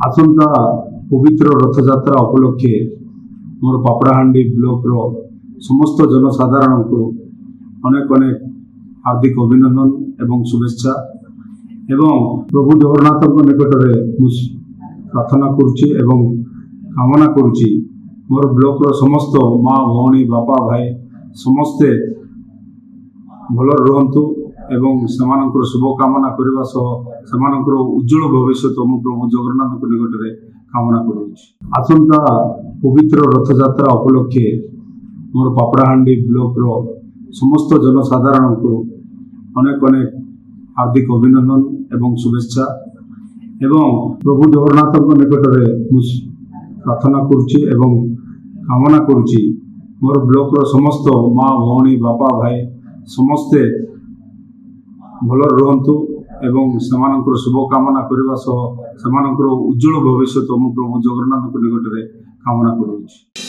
आसंता पवित्र रथयात्रा उपलक्षे मोर पापड़ाहांडी ब्लॉक समस्त जनसाधारण को अनेक अनेक हार्दिक अभिनंदन एवं शुभेच्छा एवं प्रभु जगन्नाथ निकट में प्रार्थना करुच्ची एवं कामना करुच्ची मोर ब्लॉक समस्त माँ भौणी बापा भाई समस्ते भल रुहतु एवं सेमानंकर शुभकामना करने सेमानंकर उज्जवल भविष्य मु प्रभु जगन्नाथ निकट में कामना करुच्ची। आसंता पवित्र रथयात्रा उपलक्षे मोर पापड़ाहांडी ब्लॉक समस्त जनसाधारण को अनेक अनेक हार्दिक अभिनंदन एवं शुभेच्छा एवं प्रभु जगन्नाथ निकट में प्रार्थना करुच्ची एवं कामना करुच्ची मोर ब्लॉक समस्त माँ भौणी बापा भाई समस्ते भल रुहतु एवं सेमानंकर शुभकामना करने सेमानंकर उज्जवल भविष्य मु प्रभु जगन्नाथ निकट में कामना करुच्ची।